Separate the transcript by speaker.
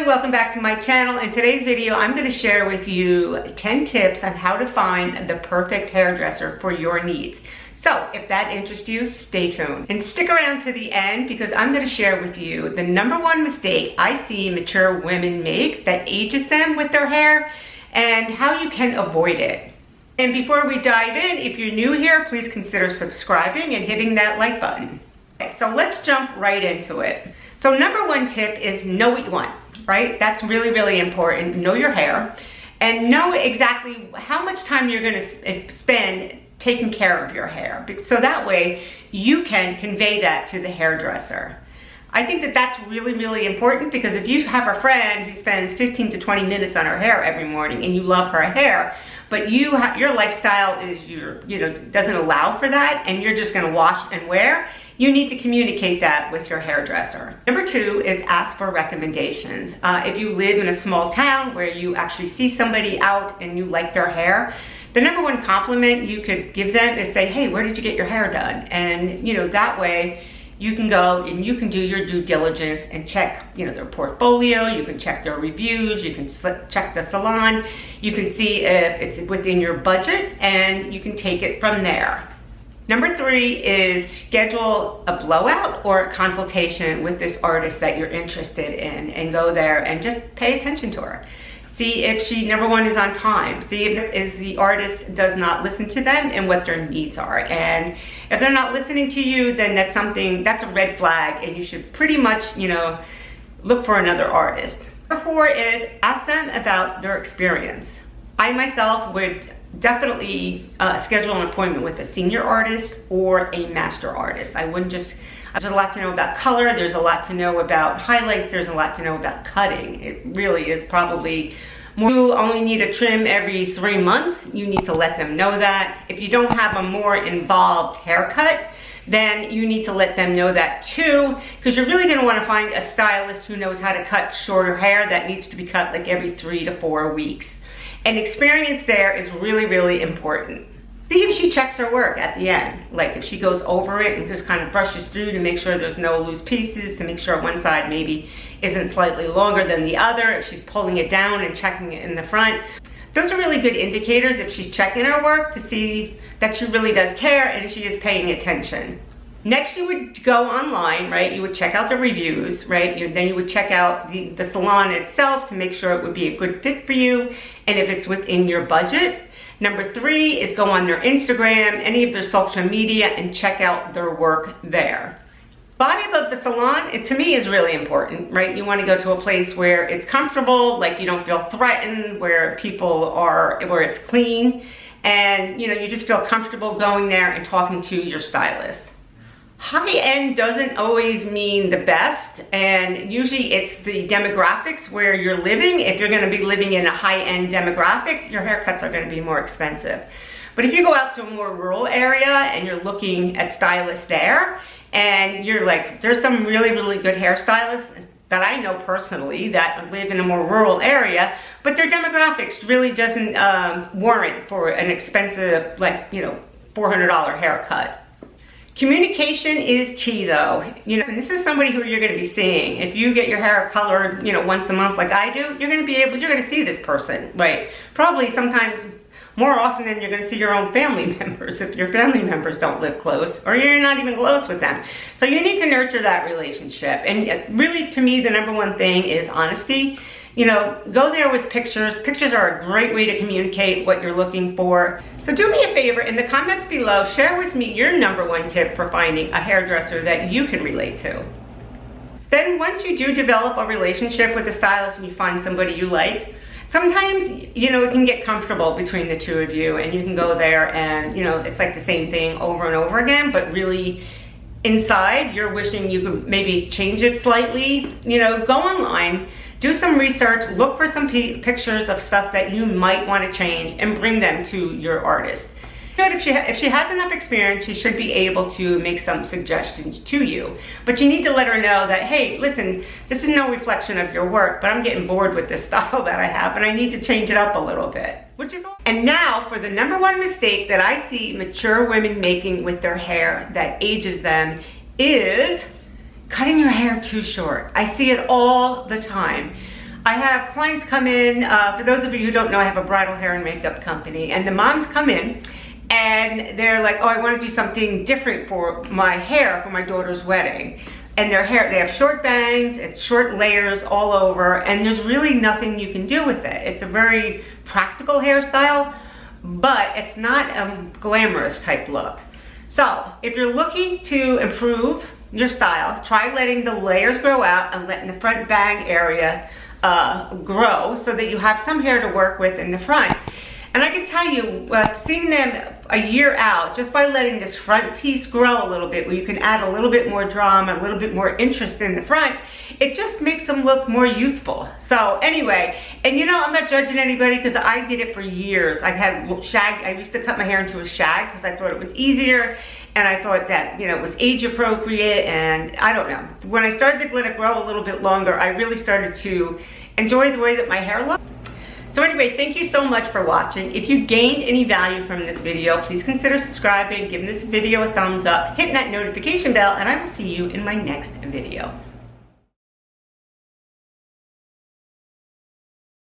Speaker 1: welcome back to my channel. In today's video, I'm going to share with you 10 tips on how to find the perfect hairdresser for your needs. So if that interests you, stay tuned and stick around to the end because I'm going to share with you the #1 mistake I see mature women make that ages them with their hair and how you can avoid it. And before we dive in, if you're new here, please consider subscribing and hitting that like button. Okay, so let's jump right into it. So #1 tip is know what you want, right? That's really, really important. Know your hair and know exactly how much time you're going to spend taking care of your hair. So that way you can convey that to the hairdresser. I think that that's really, really important because if you have a friend who spends 15 to 20 minutes on her hair every morning and you love her hair, but your lifestyle is doesn't allow for that and you're just gonna wash and wear, you need to communicate that with your hairdresser. #2 is ask for recommendations. If you live in a small town where you actually see somebody out and you like their hair, the #1 compliment you could give them is say, hey, where did you get your hair done? And that way you can go and you can do your due diligence and check their portfolio, you can check their reviews, you can check the salon, you can see if it's within your budget and you can take it from there. #3 is schedule a blowout or a consultation with this artist that you're interested in and go there and just pay attention to her. See if she, #1, is on time. See if the artist does not listen to them and what their needs are. And if they're not listening to you, then that's a red flag and you should pretty much, look for another artist. #4 is ask them about their experience. I myself would definitely schedule an appointment with a senior artist or a master artist. There's a lot to know about color, there's a lot to know about highlights, there's a lot to know about cutting. It really is probably more. You only need a trim every 3 months, you need to let them know that. If you don't have a more involved haircut, then you need to let them know that too, because you're really going to want to find a stylist who knows how to cut shorter hair that needs to be cut like every 3 to 4 weeks. And experience there is really, really important. See if she checks her work at the end. Like if she goes over it and just kind of brushes through to make sure there's no loose pieces, to make sure one side maybe isn't slightly longer than the other, if she's pulling it down and checking it in the front. Those are really good indicators if she's checking her work to see that she really does care and she is paying attention. Next, you would go online, right? You would check out the reviews, right? Then you would check out the salon itself to make sure it would be a good fit for you and if it's within your budget. #3 is go on their Instagram, any of their social media, and check out their work there. Vibe of the salon, to me, is really important, right? You want to go to a place where it's comfortable, like you don't feel threatened, where where it's clean, and you just feel comfortable going there and talking to your stylist. High end doesn't always mean the best, and usually it's the demographics where you're living. If you're going to be living in a high end demographic, your haircuts are going to be more expensive. But if you go out to a more rural area and you're looking at stylists there, and you're like, there's some really, really good hairstylists that I know personally that live in a more rural area, but their demographics really doesn't warrant for an expensive, $400 haircut. Communication is key though. And this is somebody who you're going to be seeing. If you get your hair colored, once a month like I do, you're going to see this person, right? Probably sometimes more often than you're going to see your own family members if your family members don't live close or you're not even close with them. So you need to nurture that relationship. And really, to me, the #1 thing is honesty. Go there with pictures. Pictures are a great way to communicate what you're looking for. So do me a favor, in the comments below, share with me your #1 tip for finding a hairdresser that you can relate to. Then once you do develop a relationship with a stylist and you find somebody you like, sometimes, it can get comfortable between the two of you and you can go there and, it's like the same thing over and over again, but really inside you're wishing you could maybe change it slightly. Go online, do some research, look for some pictures of stuff that you might want to change and bring them to your artist. If she has enough experience, she should be able to make some suggestions to you. But you need to let her know that, hey, listen, this is no reflection of your work, but I'm getting bored with this style that I have and I need to change it up a little bit. And now for the #1 mistake that I see mature women making with their hair that ages them is cutting your hair too short. I see it all the time. I have clients come in, for those of you who don't know, I have a bridal hair and makeup company, and the moms come in and they're like, oh, I want to do something different for my hair for my daughter's wedding. And their hair, they have short bangs, it's short layers all over, and there's really nothing you can do with it. It's a very practical hairstyle, but it's not a glamorous type look. So if you're looking to improve your style, try letting the layers grow out and letting the front bang area grow so that you have some hair to work with in the front. And I can tell you, seeing them a year out, just by letting this front piece grow a little bit, where you can add a little bit more drama, a little bit more interest in the front, it just makes them look more youthful. So anyway, and you know, I'm not judging anybody because I did it for years. I had shag, I used to cut my hair into a shag because I thought it was easier, and I thought that, you know, it was age appropriate, and I don't know. When I started to let it grow a little bit longer, I really started to enjoy the way that my hair looked. So anyway, thank you so much for watching. If you gained any value from this video, please consider subscribing, giving this video a thumbs up, hitting that notification bell, and I will see you in my next video.